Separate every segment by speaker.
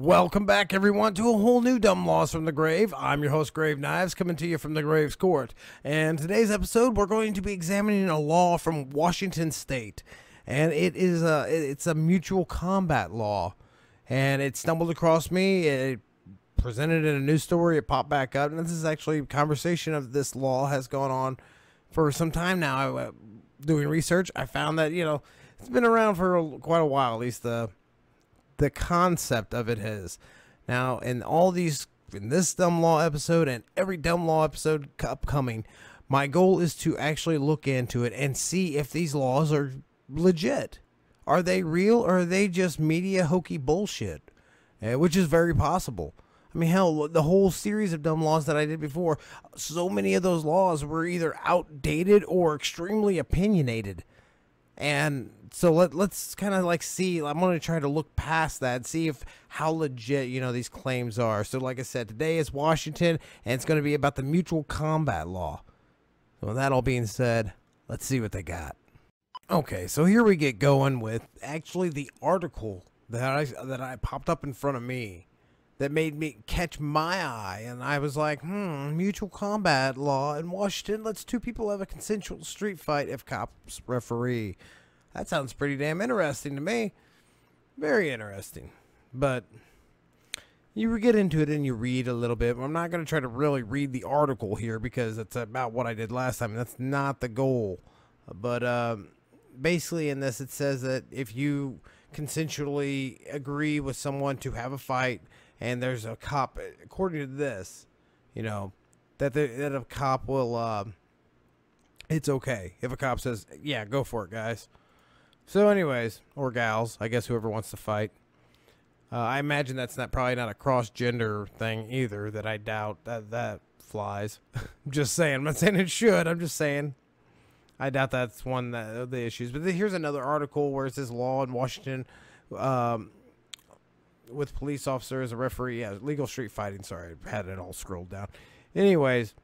Speaker 1: Welcome back, everyone, to a whole new Dumb Laws from the Grave. I'm your host, Grave Knives, coming to you from the Grave's Court. And today's episode, we're going to be examining a law from Washington State. And it's a mutual combat law. And it stumbled across me. It presented in a news story. It popped back up. And this is actually a conversation of this law has gone on for some time now. Doing research, I found that, it's been around for quite a while, at least the concept of it is. Now, in this Dumb Law episode and every Dumb Law episode upcoming, my goal is to actually look into it and see if these laws are legit. Are they real, or are they just media hokey bullshit? Which is very possible. I mean, hell, the whole series of Dumb Laws that I did before, so many of those laws were either outdated or extremely opinionated. And so let's kind of like see. I'm going to try to look past that, see how legit, these claims are. So like I said, today is Washington, and it's going to be about the mutual combat law. So with that all being said, let's see what they got. Okay, so here we get going with actually the article that I popped up in front of me that made me catch my eye, and I was like, mutual combat law in Washington lets two people have a consensual street fight if cops referee. That sounds pretty damn interesting to me. Very interesting. But you get into it and you read a little bit. I'm not going to try to really read the article here because it's about what I did last time. That's not the goal. But basically in this, it says that if you consensually agree with someone to have a fight, and there's a cop, according to this, that a cop will, it's okay if a cop says, yeah, go for it, guys. So anyways, or gals, I guess whoever wants to fight. I imagine that's probably not a cross-gender thing either, that I doubt that flies. I'm just saying. I'm not saying it should. I'm just saying. I doubt that's one of the issues. But here's another article where it says law in Washington, with police officers, a referee, legal street fighting. Sorry, I had it all scrolled down. Anyways,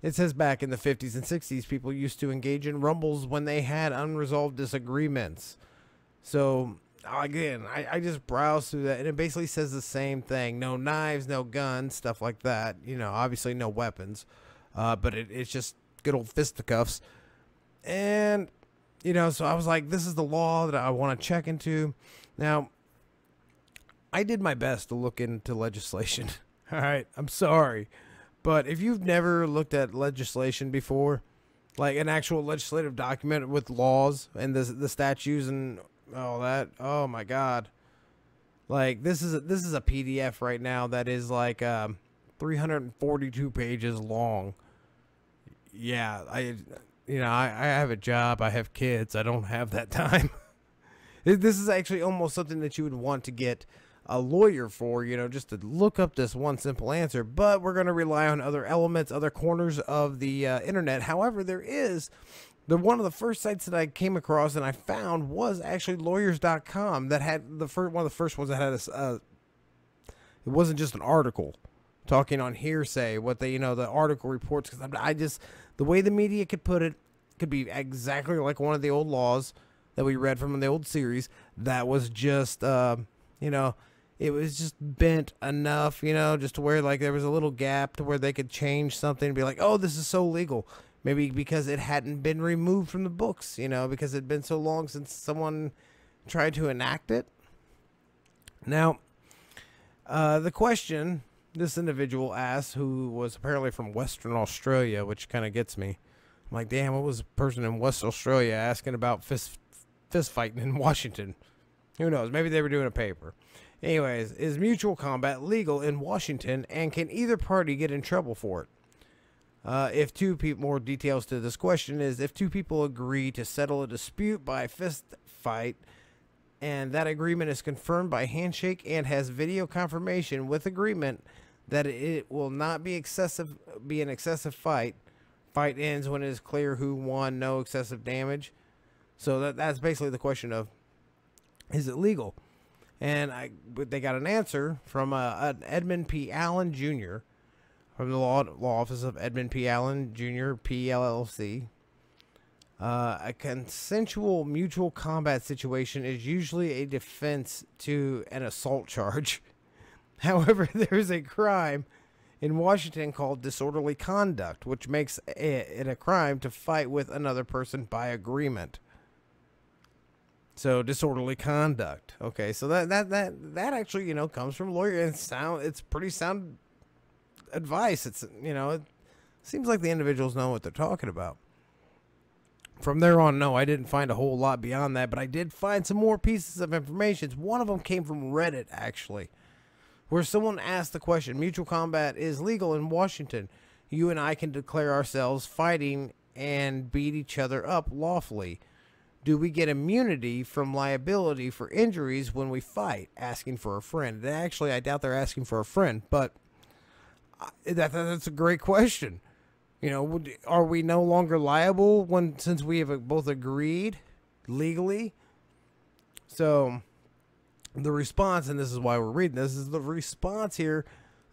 Speaker 1: it says back in the 50s and 60s, people used to engage in rumbles when they had unresolved disagreements. So, again, I just browsed through that, and it basically says the same thing. No knives, no guns, stuff like that. Obviously no weapons. But it's just good old fisticuffs. And, so I was like, this is the law that I want to check into. Now, I did my best to look into legislation. All right, I'm sorry. But if you've never looked at legislation before, like an actual legislative document with laws and the statutes and all that, oh my God. Like this is a PDF right now that is like 342 pages long. Yeah, I have a job, I have kids, I don't have that time. This is actually almost something that you would want to get a lawyer for, just to look up this one simple answer. But we're going to rely on other elements, other corners of the internet. However, there is one of the first sites that I came across and I found was actually lawyers.com that had one of the first ones that had it wasn't just an article talking on hearsay, what the article reports, because the way the media could put it could be exactly like one of the old laws that we read from the old series that was just it was just bent enough, just to where like there was a little gap to where they could change something and be like, oh, this is so legal. Maybe because it hadn't been removed from the books, because it had been so long since someone tried to enact it. Now, the question this individual asked, who was apparently from Western Australia, which kind of gets me. I'm like, damn, what was a person in West Australia asking about fist fighting in Washington? Who knows? Maybe they were doing a paper. Anyways, is mutual combat legal in Washington, and can either party get in trouble for it? More details to this question is, if two people agree to settle a dispute by fist fight, and that agreement is confirmed by handshake and has video confirmation with agreement that it will not be an excessive fight ends when it is clear who won, no excessive damage. So that's basically the question of, is it legal? And they got an answer from an Edmund P. Allen Jr. from the law office of Edmund P. Allen Jr. PLLC. A consensual mutual combat situation is usually a defense to an assault charge. However, there's a crime in Washington called disorderly conduct, which makes it a crime to fight with another person by agreement. So disorderly conduct. Okay, so that actually, comes from a lawyer, and it's pretty sound advice. It's, it seems like the individuals know what they're talking about. From there on, no, I didn't find a whole lot beyond that, but I did find some more pieces of information. One of them came from Reddit, actually, where someone asked the question: mutual combat is legal in Washington. You and I can declare ourselves fighting and beat each other up lawfully. Do we get immunity from liability for injuries when we fight? Asking for a friend. And actually, I doubt they're asking for a friend, but that's a great question. Are we no longer liable since we have both agreed legally? So the response, and this is why we're reading this, is the response here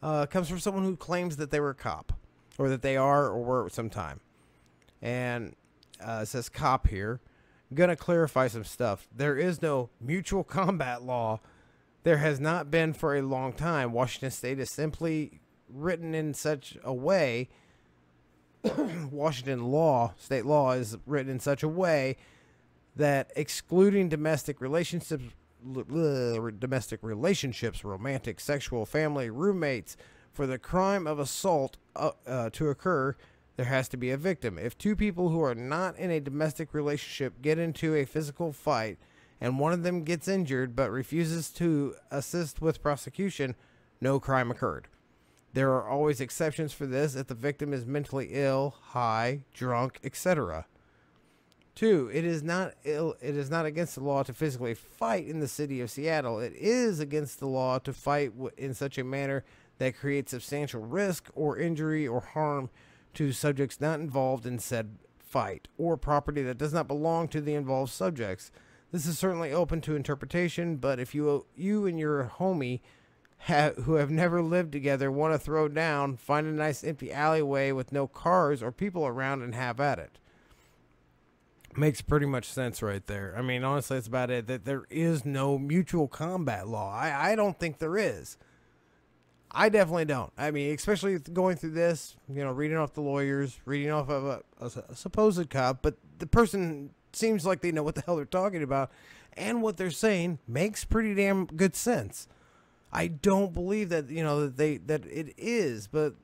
Speaker 1: comes from someone who claims that they were a cop, or that they are or were at some time. And it says cop here. I'm going to clarify some stuff. There is no mutual combat law. There has not been for a long time. Washington State is simply written in such a way, Washington law, state law, is written in such a way that excluding domestic relationships, romantic, sexual, family, roommates, for the crime of assault to occur, there has to be a victim. If two people who are not in a domestic relationship get into a physical fight and one of them gets injured but refuses to assist with prosecution, no crime occurred. There are always exceptions for this if the victim is mentally ill, high, drunk, etc. 2. It is not against the law to physically fight in the city of Seattle. It is against the law to fight in such a manner that creates substantial risk or injury or harm to subjects not involved in said fight, or property that does not belong to the involved subjects. This is certainly open to interpretation, but if you and your homie who have never lived together want to throw down, find a nice empty alleyway with no cars or people around and have at it. Makes pretty much sense right there. I mean, honestly, it's about it, that there is no mutual combat law. I don't think there is. I definitely don't. I mean, especially going through this, reading off the lawyers, reading off of a supposed cop, but the person seems like they know what the hell they're talking about, and what they're saying makes pretty damn good sense. I don't believe that, that it is, but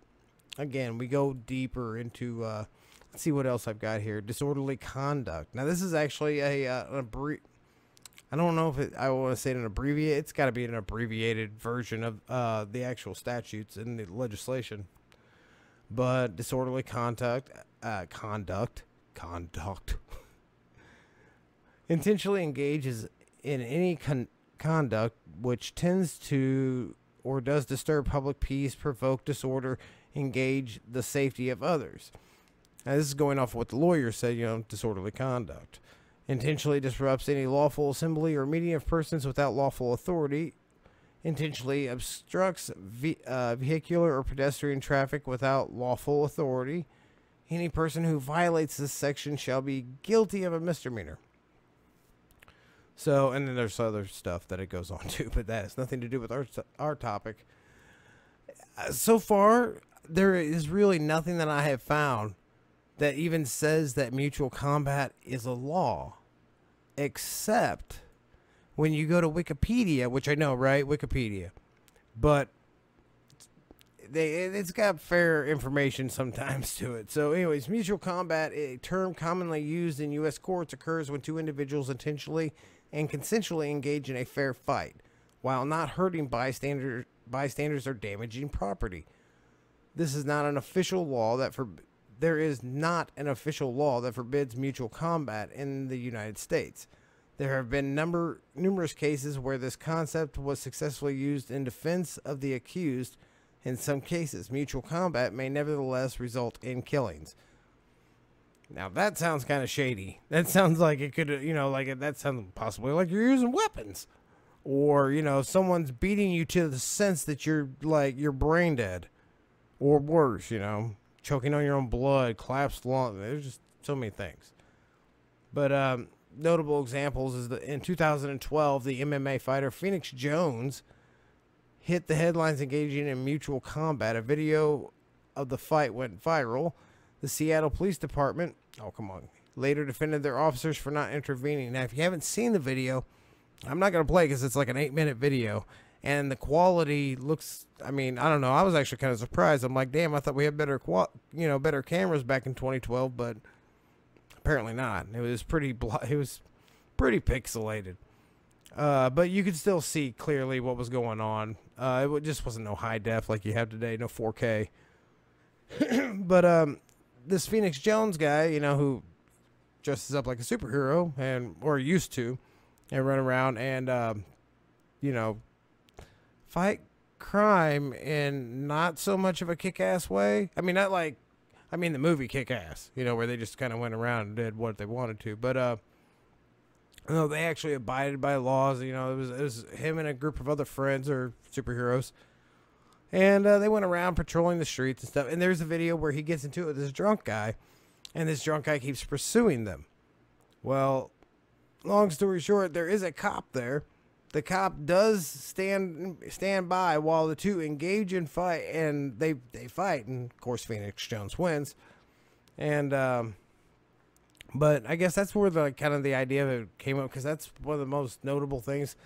Speaker 1: again, we go deeper into, let's see what else I've got here. Disorderly conduct. Now, this is actually I don't know if I want to say it in abbreviated. It's got to be an abbreviated version of the actual statutes and the legislation. But disorderly conduct, intentionally engages in any conduct which tends to or does disturb public peace, provoke disorder, engage the safety of others. Now, this is going off of what the lawyer said, disorderly conduct. Intentionally disrupts any lawful assembly or meeting of persons without lawful authority. Intentionally obstructs vehicular or pedestrian traffic without lawful authority. Any person who violates this section shall be guilty of a misdemeanor. So, and then there's other stuff that it goes on to, but that has nothing to do with our topic. So far, there is really nothing that I have found that even says that mutual combat is a law, except when you go to Wikipedia, which I know, right? Wikipedia. But it's got fair information sometimes to it. So anyways, mutual combat, a term commonly used in U.S. courts, occurs when two individuals intentionally and consensually engage in a fair fight, while not hurting bystanders or damaging property. This is not an official law There is not an official law that forbids mutual combat in the United States. There have been numerous cases where this concept was successfully used in defense of the accused. In some cases, mutual combat may nevertheless result in killings. Now, that sounds kind of shady. That sounds like it could, that sounds possibly like you're using weapons. Or, someone's beating you to the sense that you're brain dead. Or worse, choking on your own blood, collapsed lung. There's just so many things. But notable examples is that in 2012, the MMA fighter Phoenix Jones, hit the headlines engaging in mutual combat. A video of the fight went viral. The Seattle Police Department, oh come on, later defended their officers for not intervening. Now, if you haven't seen the video, I'm not going to play because it's like an 8-minute video. And the quality looks, I mean, I don't know. I was actually kind of surprised. I'm like, damn, I thought we had better cameras back in 2012, but apparently not. It was pretty pixelated. But you could still see clearly what was going on. It just wasn't no high def like you have today, no 4K. But this Phoenix Jones guy, you know, who dresses up like a superhero or used to, and run around and you know, fight crime in not so much of a kick-ass way. I mean, not like, I mean the movie Kick-Ass, you know, where they just kind of went around and did what they wanted to. But no, they actually abided by laws. You know, it was him and a group of other friends or superheroes, and they went around patrolling the streets and stuff. And there's a video where he gets into it with this drunk guy, and this drunk guy keeps pursuing them. Well, long story short, there is a cop there. The cop does stand by while the two engage in fight, and they fight, and of course Phoenix Jones wins. And but I guess that's where the kind of the idea of it came up, because that's one of the most notable things.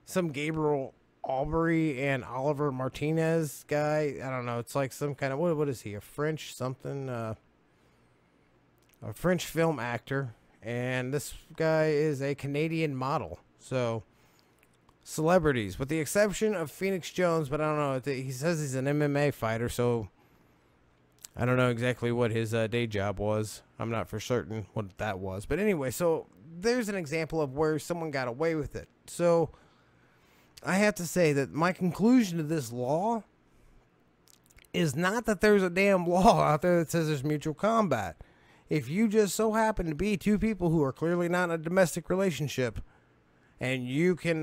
Speaker 1: Some Gabriel Aubrey and Oliver Martinez guy. I don't know. It's like some kind of what is he? A French something? A French film actor, and this guy is a Canadian model. So. Celebrities, with the exception of Phoenix Jones, but I don't know. He says he's an MMA fighter, so I don't know exactly what his day job was. I'm not for certain what that was. But anyway, so there's an example of where someone got away with it. So I have to say that my conclusion to this law is not that there's a damn law out there that says there's mutual combat. If you just so happen to be two people who are clearly not in a domestic relationship, and you can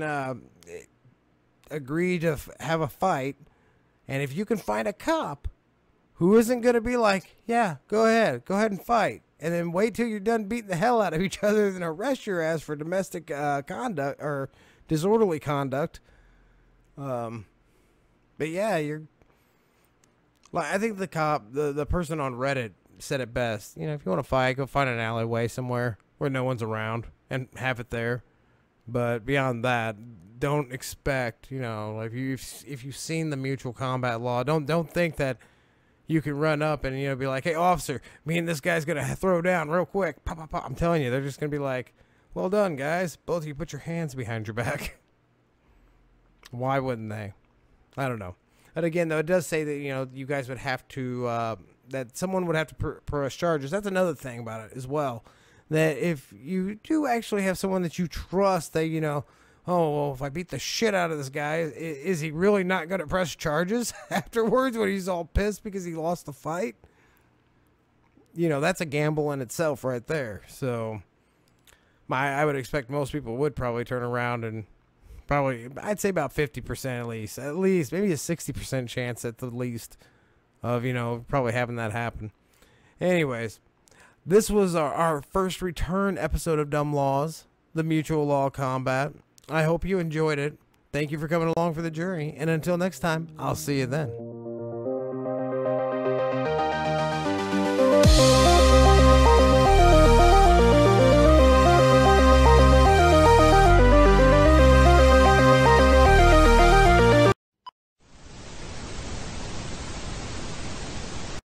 Speaker 1: agree to have a fight, and if you can find a cop who isn't going to be like, yeah, go ahead and fight, and then wait till you're done beating the hell out of each other and arrest your ass for domestic conduct or disorderly conduct. But yeah, I think the cop, the person on Reddit said it best. You know, if you want to fight, go find an alleyway somewhere where no one's around and have it there. But beyond that, don't expect, you know, if you've seen the mutual combat law, don't think that you can run up and, you know, be like, hey, officer, me and this guy's going to throw down real quick. Pop, pop, pop. I'm telling you, they're just going to be like, well done, guys. Both of you put your hands behind your back. Why wouldn't they? I don't know. But again, though, it does say that, you know, you guys would have to, that someone would have to press charges. That's another thing about it as well. That if you do actually have someone that you trust, that, you know, oh, well, if I beat the shit out of this guy, is he really not going to press charges afterwards when he's all pissed because he lost the fight? You know, that's a gamble in itself right there. So I would expect most people would probably turn around and probably, I'd say about 50% at least, maybe a 60% chance at the least of, you know, probably having that happen. Anyways. This was our first return episode of Dumb Laws, the mutual law combat. I hope you enjoyed it. Thank you for coming along for the journey. And until next time, I'll see you then.